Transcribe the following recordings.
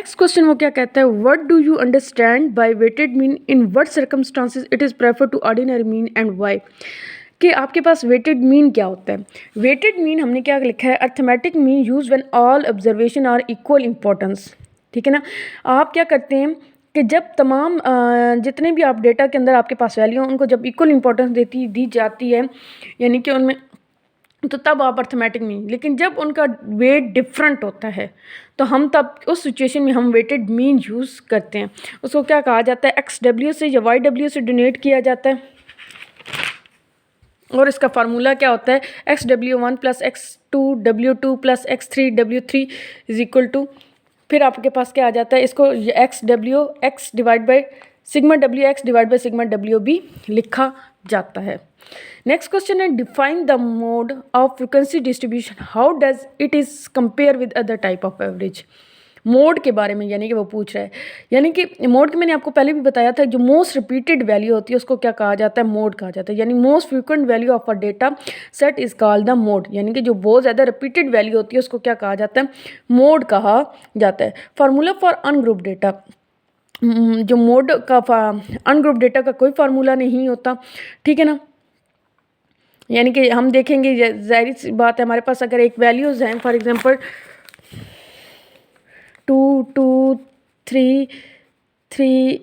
Next question वो क्या कहता है, what do you understand by weighted mean, in what circumstances it is prefer to ordinary mean and why. कि आपके पास weighted mean क्या होता है। वेटेड मीन हमने क्या लिखा है, arithmetic mean use when all observation are equal importance. ठीक है ना। आप क्या करते हैं कि जब तमाम जितने भी आप डेटा के अंदर आपके पास वैल्यू हैं उनको जब इक्वल इंपॉर्टेंस दी जाती है, यानी कि उनमें, तो तब आप अर्थमेटिक मीन। लेकिन जब उनका वेट डिफरेंट होता है तो हम तब उस सिचुएशन में हम वेटेड मीन यूज़ करते हैं। उसको क्या कहा जाता है, XW से या YW से डोनेट किया जाता है। और इसका फार्मूला क्या होता है, XW1 + X2W2 + X3W3 = फिर आपके पास क्या आ जाता है, इसको XW X divide by sigma W X divide by sigma W भी लिखा जाता है। नेक्स्ट क्वेश्चन है, define the mode of frequency distribution, how does it is compare with other type of average. Mode के बारे में यानी कि वो पूछ रहा है, यानी कि मोड की मैंने आपको पहले भी बताया था, जो मोस्ट रिपीटेड वैल्यू होती है उसको क्या कहा जाता है, मोड कहा जाता है। यानी most frequent value of a data set is called the mode, यानी कि जो बहुत ज़्यादा रिपीटेड वैल्यू होती है उसको क्या कहा जाता है, मोड कहा जाता है। फार्मूला फॉर अनग्रुप डेटा, जो मोड का अनग्रुप डेटा का कोई फार्मूला नहीं होता। ठीक है ना। यानी कि हम देखेंगे, जाहिर सी बात है, हमारे पास अगर एक वैल्यूज़ हैं, फॉर एग्जांपल 2 2 3 3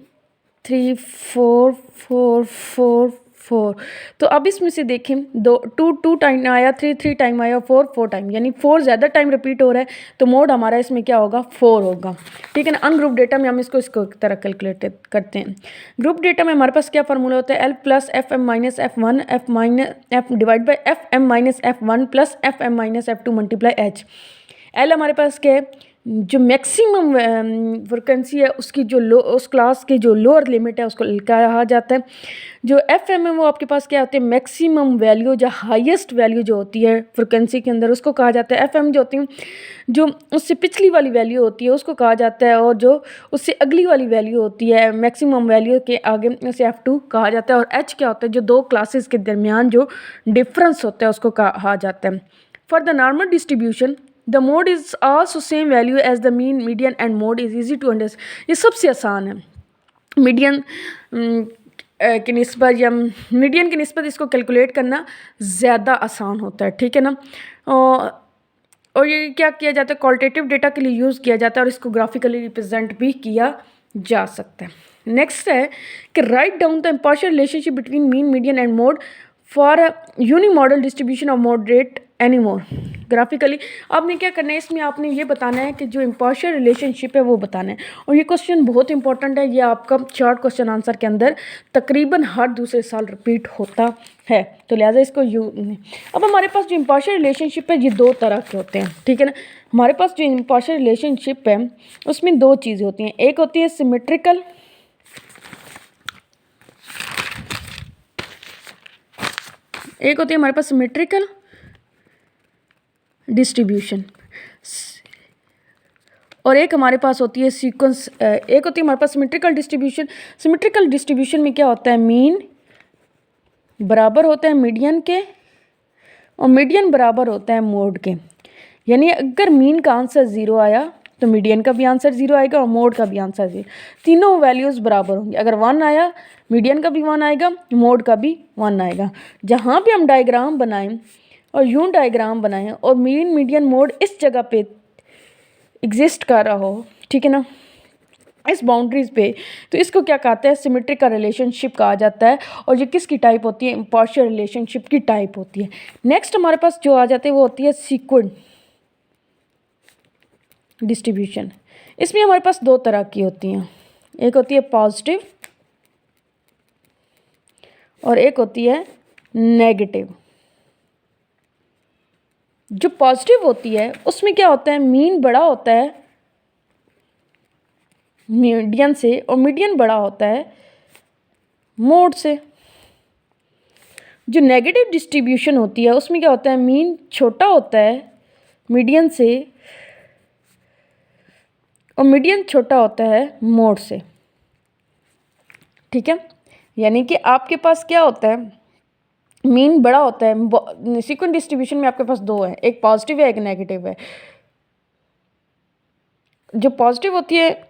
3 4 4 4 4, तो अब इसमें से देखें, 2 टाइम आया, 3 टाइम आया, 4 टाइम, यानी 4 ज़्यादा टाइम रिपीट हो रहा है, तो मोड हमारा इसमें क्या होगा, 4 होगा। ठीक है ना। अनग्रुप डेटा में हम इसको तरह कैलकुलेट करते हैं। ग्रुप डेटा में हमारे पास क्या फार्मूला होता है, L + FM - F1 F divide by FM - F1 + FM - F2 × H। L हमारे पास क्या है, जो मैक्सिमम फ्रिक्वेंसी है उसकी जो उस क्लास की जो लोअर लिमिट है उसको कहा जाता है। जो FM है वो आपके पास क्या होती है, मैक्सिमम वैल्यू, जो हाईएस्ट वैल्यू जो होती है फ्रिक्वेंसी के अंदर उसको कहा जाता है FM। जो होती है जो उससे पिछली वाली वैल्यू होती है उसको कहा जाता है, और जो उससे अगली वाली वैल्यू होती है मैक्सिमम वैल्यू के आगे उसे F2 कहा जाता है। और H क्या होता है, जो दो क्लासेस के दरमियान जो डिफरेंस होता है उसको कहा जाता है। For the normal distribution the mode is also same value as the mean, median and mode is easy to understand. ये सबसे आसान है। मीडियन की निस्बत या मीडियन की निस्बत इसको कैलकुलेट करना ज़्यादा आसान होता है। ठीक है ना। और ये क्या किया जाता है, क्वालिटेटिव डेटा के लिए यूज़ किया जाता है और इसको ग्राफिकली रिप्रेजेंट भी किया जा सकता है। नेक्स्ट है कि write down the impartial relationship between mean, median and mode for unimodal distribution of moderate any more. Graphically आपने क्या करना है, इसमें आपने ये बताना है कि जो इम्पार्शियल रिलेशनशिप है वो बताना है। और ये क्वेश्चन बहुत इंपॉर्टेंट है, ये आपका शॉर्ट क्वेश्चन आंसर के अंदर तकरीबन हर दूसरे साल रिपीट होता है, तो लिहाजा इसको अब हमारे पास जो इम्पार्शियल रिलेशनशिप है ये दो तरह के होते हैं। ठीक है ना। हमारे पास जो इम्पार्शियल रिलेशनशिप है उसमें दो चीज़ें होती हैं, एक होती है सिमेट्रिकल, एक होती है हमारे पास सिमेट्रिकल डिस्ट्रीब्यूशन, और एक हमारे पास होती है सीक्वेंस। एक होती है हमारे पास सिमेट्रिकल डिस्ट्रीब्यूशन। सिमेट्रिकल डिस्ट्रीब्यूशन में क्या होता है, मीन बराबर होता है मीडियन के और मीडियन बराबर होता है मोड के। यानी अगर मीन का आंसर 0 आया तो मीडियन का भी आंसर 0 आएगा और मोड का भी आंसर 0, तीनों वैल्यूज़ बराबर होंगी। अगर 1 आया मीडियन का भी 1 आएगा, मोड का भी 1 आएगा। जहाँ पे हम डायग्राम बनाएं और यूं डायग्राम बनाएं और मीन, मीडियन, मोड इस जगह पे एग्जिस्ट कर रहा हो, ठीक है ना, इस बाउंड्रीज पे, तो इसको क्या कहते हैं, सिमेट्रिक का रिलेशनशिप कहा जाता है। और ये किसकी टाइप होती है, इम्पार्शियल रिलेशनशिप की टाइप होती है। नेक्स्ट हमारे पास जो आ जाते हैं वो होती है सीक्वेंट डिस्ट्रीब्यूशन। इसमें हमारे पास दो तरह की होती हैं, एक होती है पॉजिटिव और एक होती है नेगेटिव। जो पॉजिटिव होती है उसमें क्या होता है, मीन बड़ा होता है मीडियन से और मीडियन बड़ा होता है मोड से। जो नेगेटिव डिस्ट्रीब्यूशन होती है उसमें क्या होता है, मीन छोटा होता है मीडियन से और मीडियन छोटा होता है मोड से। ठीक है। यानी कि आपके पास क्या होता है, मीन बड़ा होता है। सीक्वेंट डिस्ट्रीब्यूशन में आपके पास दो है, एक पॉजिटिव है एक नेगेटिव है। जो पॉजिटिव होती है